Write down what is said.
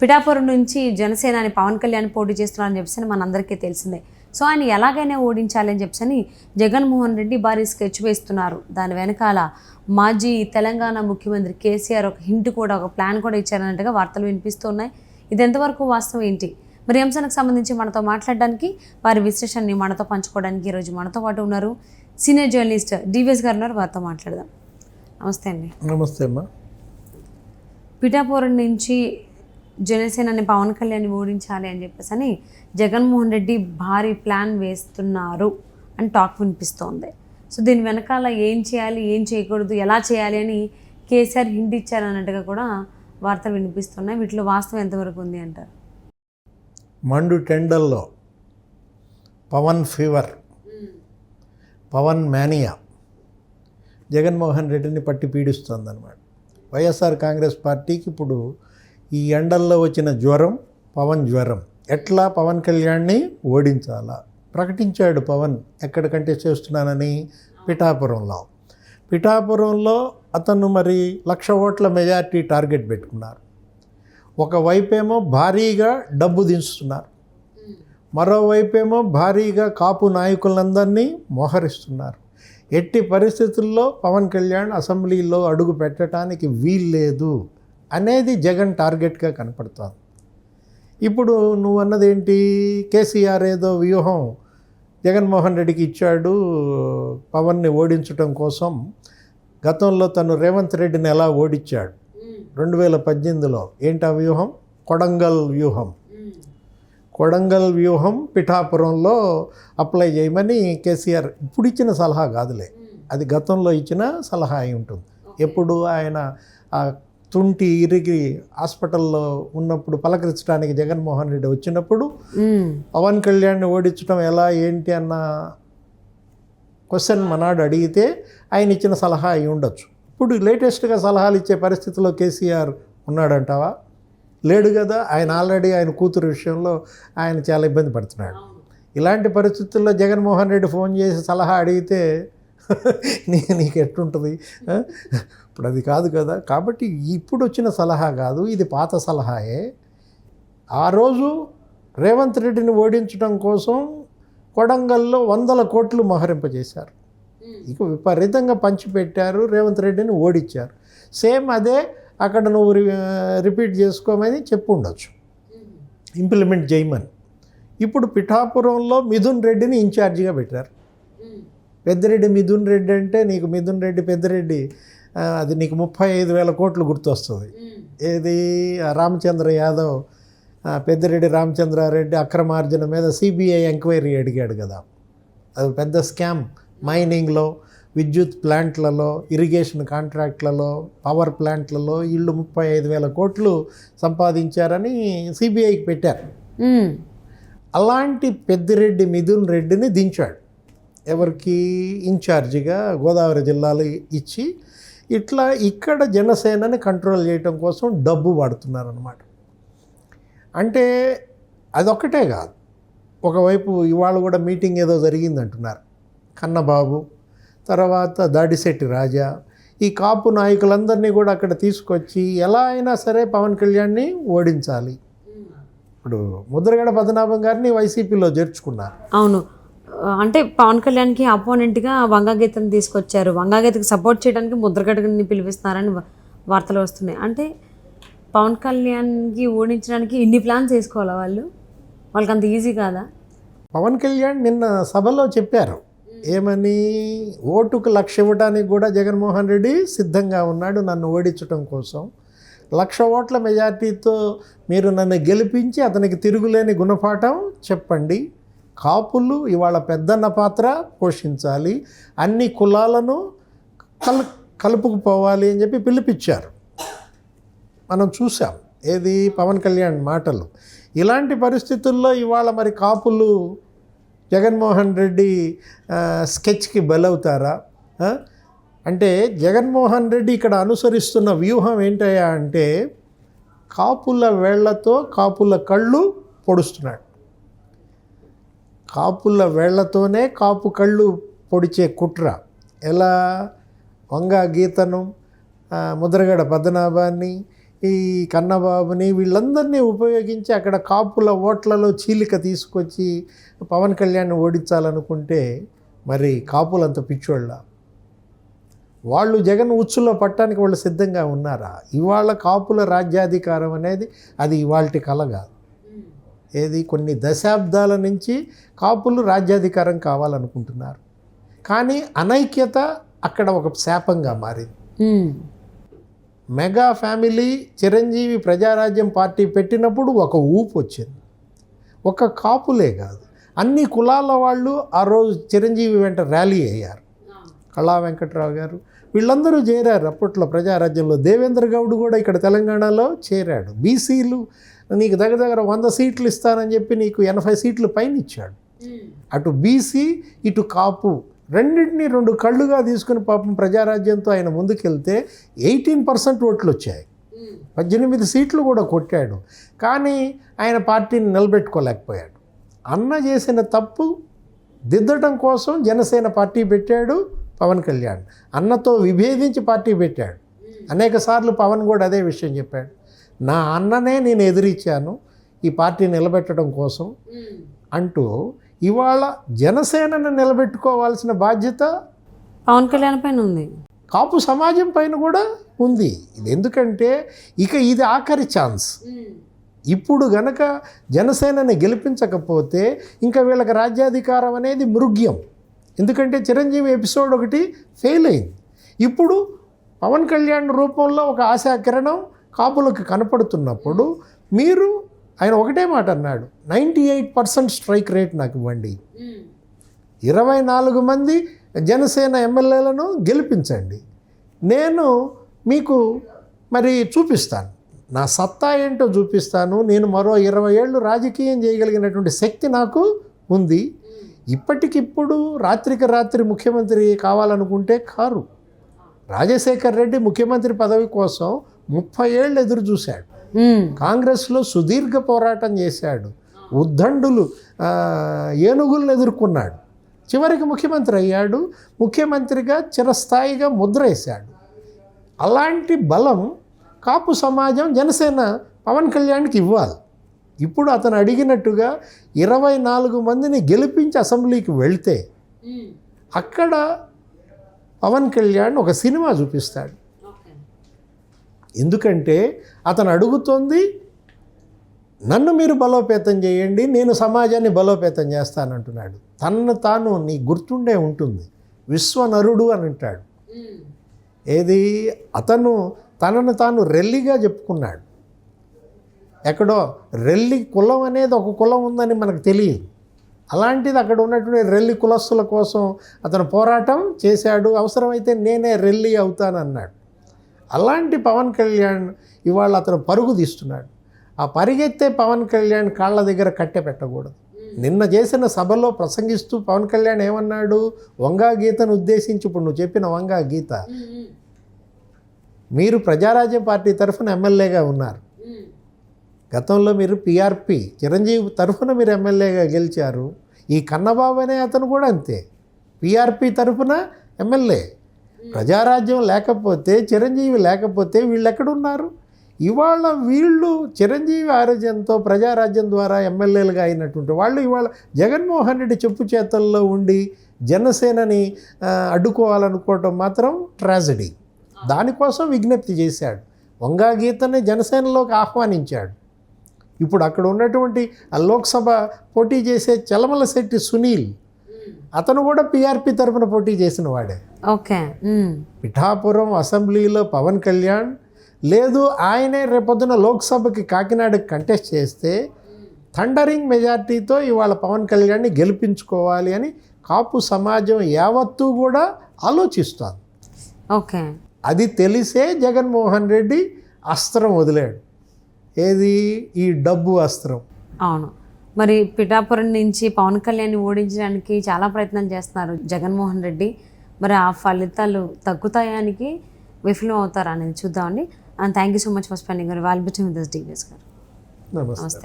పిఠాపురం నుంచి జనసేనాని పవన్ కళ్యాణ్ పోటీ చేస్తున్నారని చెప్పేసి మనందరికీ తెలిసిందే. సో ఆయన ఎలాగైనా ఓడించాలని చెప్పేసి జగన్మోహన్ రెడ్డి భారీ స్కెచ్ వేస్తున్నారు. దాని వెనకాల మాజీ తెలంగాణ ముఖ్యమంత్రి కేసీఆర్ ఒక హింట్ కూడా, ఒక ప్లాన్ కూడా ఇచ్చారన్నట్టుగా వార్తలు వినిపిస్తున్నాయి. ఇది ఎంతవరకు వాస్తవం ఏంటి? మరి అంశానికి సంబంధించి మనతో మాట్లాడడానికి, వారి విశ్లేషణని మనతో పంచుకోవడానికి ఈరోజు మనతో పాటు ఉన్నారు సీనియర్ జర్నలిస్ట్ డివిఎస్ గారు ఉన్నారు. వారితో మాట్లాడదాం. నమస్తే అండి. నమస్తే అమ్మా. పిఠాపురం నుంచి జనసేనని పవన్ కళ్యాణ్ ఓడించాలి అని చెప్పేసి జగన్మోహన్ రెడ్డి భారీ ప్లాన్ వేస్తున్నారు అని టాక్ వినిపిస్తోంది. సో దీని వెనకాల ఏం చేయాలి, ఏం చేయకూడదు, ఎలా చేయాలి అని కేసీఆర్ హింట్ ఇచ్చారన్నట్టుగా కూడా వార్తలు వినిపిస్తున్నాయి. వీటిలో వాస్తవం ఎంతవరకు ఉంది అంటారు? మండు టెండల్లో పవన్ ఫీవర్, పవన్ మేనియా జగన్మోహన్ రెడ్డిని పట్టి పీడిస్తుందన్నమాట. వైఎస్ఆర్ కాంగ్రెస్ పార్టీకి ఇప్పుడు ఈ ఎండల్లో వచ్చిన జ్వరం పవన్ జ్వరం. ఎట్లా పవన్ కళ్యాణ్ని ఓడించాలా ప్రకటించాడు పవన్. ఎక్కడికంటే చేస్తున్నానని పిఠాపురంలో అతను మరి 1,00,000 ఓట్ల మెజార్టీ టార్గెట్ పెట్టుకున్నారు. ఒకవైపేమో భారీగా డబ్బు దించుతున్నారు, మరోవైపేమో భారీగా కాపు నాయకులందరినీ మోహరిస్తున్నారు. ఎట్టి పరిస్థితుల్లో పవన్ కళ్యాణ్ అసెంబ్లీలో అడుగు పెట్టడానికి వీల్లేదు అనేది జగన్ టార్గెట్గా కనపడుతుంది. ఇప్పుడు నువ్వు అన్నదేంటి, కేసీఆర్ ఏదో వ్యూహం జగన్మోహన్ రెడ్డికి ఇచ్చాడు పవన్ని ఓడించడం కోసం. గతంలో తను రేవంత్ రెడ్డిని ఎలా ఓడించాడు 2018లో. ఏంటి ఆ వ్యూహం? కొడంగల్ వ్యూహం పిఠాపురంలో అప్లై చేయమని కేసీఆర్ ఇప్పుడు ఇచ్చిన సలహా కాదులే, అది గతంలో ఇచ్చిన సలహా అయి ఉంటుంది. ఎప్పుడు ఆయన ఆ తుంటి ఇరిగి హాస్పిటల్లో ఉన్నప్పుడు పలకరించడానికి జగన్మోహన్ రెడ్డి వచ్చినప్పుడు పవన్ కళ్యాణ్ని ఓడించడం ఎలా ఏంటి అన్న క్వశ్చన్ మనాడు అడిగితే ఆయన ఇచ్చిన సలహా అయి ఉండొచ్చు. ఇప్పుడు లేటెస్ట్గా సలహాలు ఇచ్చే పరిస్థితిలో కేసీఆర్ ఉన్నాడంటావా? లేడు కదా. ఆయన ఆల్రెడీ ఆయన కూతురు విషయంలో ఆయన చాలా ఇబ్బంది పడుతున్నాడు. ఇలాంటి పరిస్థితుల్లో జగన్మోహన్ రెడ్డి ఫోన్ చేసి సలహా అడిగితే నీకు ఎట్టుంటుంది? ఇప్పుడు అది కాదు కదా. కాబట్టి ఇప్పుడు వచ్చిన సలహా కాదు, ఇది పాత సలహాయే. ఆ రోజు రేవంత్ రెడ్డిని ఓడించడం కోసం కొడంగల్లో 100 కోట్లు మోహరింపజేశారు. ఇక విపరీతంగా పంచిపెట్టారు, రేవంత్ రెడ్డిని ఓడించారు. సేమ్ అదే అక్కడ నువ్వు రిపీట్ చేసుకోమని చెప్పు ఉండొచ్చు, ఇంప్లిమెంట్ చేయమని. ఇప్పుడు పిఠాపురంలో మిథున్ రెడ్డిని ఇన్ఛార్జిగా పెట్టారు. పెద్దిరెడ్డి మిథున్ రెడ్డి అంటే నీకు మిథున్ రెడ్డి పెద్దిరెడ్డి అది నీకు 35,000 కోట్లు గుర్తొస్తుంది. ఏది రామచంద్ర యాదవ్, పెద్దిరెడ్డి రామచంద్రారెడ్డి అక్రమార్జన మీద సిబిఐ ఎంక్వైరీ అడిగాడు కదా. అది పెద్ద స్కామ్. మైనింగ్లో, విద్యుత్ ప్లాంట్లలో, ఇరిగేషన్ కాంట్రాక్ట్లలో, పవర్ ప్లాంట్లలో వీళ్ళు 35,000 కోట్లు సంపాదించారని సిబిఐకి పెట్టారు. అలాంటి పెద్దిరెడ్డి మిథున్ రెడ్డిని దించాడు ఎవరికి? ఇన్ఛార్జిగా గోదావరి జిల్లాలో ఇచ్చి ఇట్లా ఇక్కడ జనసేనని కంట్రోల్ చేయటం కోసం డబ్బు వాడుతున్నారన్నమాట. అంటే అదొక్కటే కాదు, ఒకవైపు ఇవాళ కూడా మీటింగ్ ఏదో జరిగిందంటున్నారు. కన్నబాబు, తర్వాత దాడిశెట్టి రాజా, ఈ కాపు నాయకులందరినీ కూడా అక్కడ తీసుకొచ్చి ఎలా అయినా సరే పవన్ కళ్యాణ్ని ఓడించాలి. ఇప్పుడు ముద్రగడ పద్మనాభం గారిని వైసీపీలో చేర్చుకున్నారు. అవును, అంటే పవన్ కళ్యాణ్కి అపోనెంట్గా వంగాగీతను తీసుకొచ్చారు. వంగాగీతకి సపోర్ట్ చేయడానికి ముద్రగడని పిలిపిస్తున్నారని వార్తలు వస్తున్నాయి. అంటే పవన్ కళ్యాణ్కి ఓడించడానికి ఇన్ని ప్లాన్స్ వేసుకోవాలా వాళ్ళకి అంత ఈజీ కాదా? పవన్ కళ్యాణ్ నిన్న సభలో చెప్పారు ఏమని, ఓటుకు 1,00,000 ఇవ్వడానికి కూడా జగన్మోహన్ రెడ్డి సిద్ధంగా ఉన్నాడు నన్ను ఓడించడం కోసం. 1,00,000 ఓట్ల మెజార్టీతో మీరు నన్ను గెలిపించి అతనికి తిరుగులేని గుణపాఠం చెప్పండి. కాపులు ఇవాళ పెద్దన్న పాత్ర పోషించాలి, అన్ని కులాలను కలుపుకుపోవాలి అని చెప్పి పిలిపించారు. మనం చూసాం ఏది పవన్ కళ్యాణ్ మాటలు. ఇలాంటి పరిస్థితుల్లో ఇవాళ మరి కాపులు జగన్మోహన్ రెడ్డి స్కెచ్కి బలవుతారా? అంటే జగన్మోహన్ రెడ్డి ఇక్కడ అనుసరిస్తున్న వ్యూహం ఏంటయ్యా అంటే కాపుల వేళ్లతో కాపుల కళ్ళు పొడుస్తున్నాడు. కాపుల వేళ్లతోనే కాపు కళ్ళు పొడిచే కుట్ర. ఎలా? వంగా గీతను, ముద్రగడ పద్మనాభాన్ని, ఈ కన్నబాబుని వీళ్ళందరినీ ఉపయోగించి అక్కడ కాపుల ఓట్లలో చీలిక తీసుకొచ్చి పవన్ కళ్యాణ్ ఓడించాలనుకుంటే మరి కాపులంత పిచ్చోళ్ళ, వాళ్ళు జగన్ ఉచ్చులో పట్టడానికి వాళ్ళు సిద్ధంగా ఉన్నారా? ఇవాళ కాపుల రాజ్యాధికారం అనేది అది ఇవాల్టి కల కాదు. ఏది కొన్ని దశాబ్దాల నుంచి కాపులు రాజ్యాధికారం కావాలనుకుంటున్నారు, కానీ అనైక్యత అక్కడ ఒక శాపంగా మారింది. Mega family Chiranjeevi Prajarajyam party పెట్టినప్పుడు ఒక ఊపు వచ్చింది. ఒక కాపులే కాదు, అన్ని కులాల వాళ్ళు ఆ రోజు చిరంజీవి వెంట ర్యాలీ అయ్యారు. కళా వెంకట్రావు గారు వీళ్ళందరూ చేరారు అప్పట్లో ప్రజారాజ్యంలో. దేవేంద్ర గౌడ్ కూడా ఇక్కడ తెలంగాణలో చేరాడు. బీసీలు నీకు దగ్గర 100 సీట్లు ఇస్తానని చెప్పి నీకు 80 సీట్లు పైన ఇచ్చాడు. అటు బీసీ ఇటు కాపు రెండింటినీ 2 కళ్ళుగా తీసుకుని పాపం ప్రజారాజ్యంతో ఆయన ముందుకెళ్తే 18% ఓట్లు వచ్చాయి. 18 సీట్లు కూడా కొట్టాడు. కానీ ఆయన పార్టీని నిలబెట్టుకోలేకపోయాడు. అన్న చేసిన తప్పు దిద్దటం కోసం జనసేన పార్టీ పెట్టాడు పవన్ కళ్యాణ్. అన్నతో విభేదించి పార్టీ పెట్టాడు. అనేక సార్లు పవన్ కూడా అదే విషయం చెప్పాడు. నా అన్ననే నేను ఎదిరించాను ఈ పార్టీ నిలబెట్టడం కోసం అంటూ ఇవాళ జనసేనను నిలబెట్టుకోవాల్సిన బాధ్యత పవన్ కళ్యాణ్ పైన ఉంది, కాపు సమాజం పైన కూడా ఉంది. ఇది ఎందుకంటే ఇక ఇది ఆఖరి ఛాన్స్. ఇప్పుడు గనక జనసేనని గెలిపించకపోతే ఇంకా వీళ్ళకి రాజ్యాధికారం అనేది మృగ్యం. ఎందుకంటే చిరంజీవి ఎపిసోడ్ ఒకటి ఫెయిల్ అయింది. ఇప్పుడు పవన్ కళ్యాణ్ రూపంలో ఒక ఆశాకిరణం కాపులకు కనపడుతున్నప్పుడు మీరు ఆయన ఒకటే మాట అన్నాడు, 98% స్ట్రైక్ రేట్ నాకు ఇవ్వండి, 24 మంది జనసేన ఎమ్మెల్యేలను గెలిపించండి, నేను మీకు మరి చూపిస్తాను, నా సత్తా ఏంటో చూపిస్తాను, నేను మరో 20 ఏళ్ళు రాజకీయం చేయగలిగినటువంటి శక్తి నాకు ఉంది. ఇప్పటికిప్పుడు రాత్రికి రాత్రి ముఖ్యమంత్రి కావాలనుకుంటే కారు. రాజశేఖర్ రెడ్డి ముఖ్యమంత్రి పదవి కోసం 30 ఏళ్ళు ఎదురు చూశాడు. కాంగ్రెస్లో సుదీర్ఘ పోరాటం చేశాడు. ఉద్దండులు ఏనుగులను ఎదుర్కొన్నాడు. చివరికి ముఖ్యమంత్రి అయ్యాడు. ముఖ్యమంత్రిగా చిరస్థాయిగా ముద్ర వేశాడు. అలాంటి బలం కాపు సమాజం జనసేన పవన్ కళ్యాణ్కి ఇవ్వాలి. ఇప్పుడు అతను అడిగినట్టుగా 24 మందిని గెలిపించి అసెంబ్లీకి వెళ్తే అక్కడ పవన్ కళ్యాణ్ ఒక సినిమా చూపిస్తాడు. ఎందుకంటే అతను అడుగుతోంది నన్ను మీరు బలోపేతం చేయండి, నేను సమాజాన్ని బలోపేతం చేస్తానంటున్నాడు. తనను తాను నీ గుర్తుండే ఉంటుంది విశ్వనరుడు అని అంటాడు. ఏది అతను తనను తాను రెల్లిగా చెప్పుకున్నాడు. ఎక్కడో రెల్లి కులం అనేది ఒక కులం ఉందని మనకు తెలియదు. అలాంటిది అక్కడ ఉన్నటువంటి రెల్లి కులస్తుల కోసం అతను పోరాటం చేశాడు. అవసరమైతే నేనే రెల్లి అవుతానన్నాడు. అలాంటి పవన్ కళ్యాణ్ ఇవాళ అతను పరుగు తీస్తున్నాడు. ఆ పరిగెత్తే పవన్ కళ్యాణ్ కాళ్ళ దగ్గర కట్టె పెట్టకూడదు. నిన్న చేసిన సభలో ప్రసంగిస్తూ పవన్ కళ్యాణ్ ఏమన్నాడు, వంగా గీతను ఉద్దేశించి ఇప్పుడు నువ్వు చెప్పిన వంగా గీత, మీరు ప్రజారాజ్యం పార్టీ తరఫున ఎమ్మెల్యేగా ఉన్నారు. గతంలో మీరు పిఆర్పి చిరంజీవి తరఫున మీరు ఎమ్మెల్యేగా గెలిచారు. ఈ కన్నబాబు అనే అతను కూడా అంతే, పిఆర్పి తరఫున ఎమ్మెల్యే. ప్రజారాజ్యం లేకపోతే చిరంజీవి లేకపోతే వీళ్ళు ఎక్కడున్నారు? ఇవాళ వీళ్ళు చిరంజీవి ఆరోగ్యంతో ప్రజారాజ్యం ద్వారా ఎమ్మెల్యేలుగా అయినటువంటి వాళ్ళు ఇవాళ జగన్మోహన్ రెడ్డి చెప్పు చేతల్లో ఉండి జనసేనని అడ్డుకోవాలనుకోవటం మాత్రం ట్రాజడీ. దానికోసం విజ్ఞప్తి చేశాడు. వంగా గీతని జనసేనలోకి ఆహ్వానించాడు. ఇప్పుడు అక్కడ ఉన్నటువంటి ఆ లోక్సభ పోటీ చేసే చలమలశెట్టి సునీల్ అతను కూడా పిఆర్పి తరఫున పోటీ చేసిన వాడే. ఓకే. పిఠాపురం అసెంబ్లీలో పవన్ కళ్యాణ్ లేదు, ఆయనే రేపొద్దున లోక్సభకి కాకినాడకి కంటెస్ట్ చేస్తే థండరింగ్ మెజార్టీతో ఇవాళ పవన్ కళ్యాణ్ని గెలిపించుకోవాలి అని కాపు సమాజం యావత్తూ కూడా ఆలోచిస్తోంది. ఓకే. అది తెలిసే జగన్మోహన్ రెడ్డి అస్త్రం వదిలాడు. ఏది? ఈ డబ్బు అస్త్రం. అవును. మరి పిఠాపురం నుంచి పవన్ కళ్యాణ్ని ఓడించడానికి చాలా ప్రయత్నం చేస్తున్నారు జగన్మోహన్ రెడ్డి. మరి ఆ ఫలితాలు తగ్గుతాయానికి విఫలం అవుతారా అనేది చూద్దామండి. And thank you so much for spending your valuable time with us, DVS గారు. నమస్తే.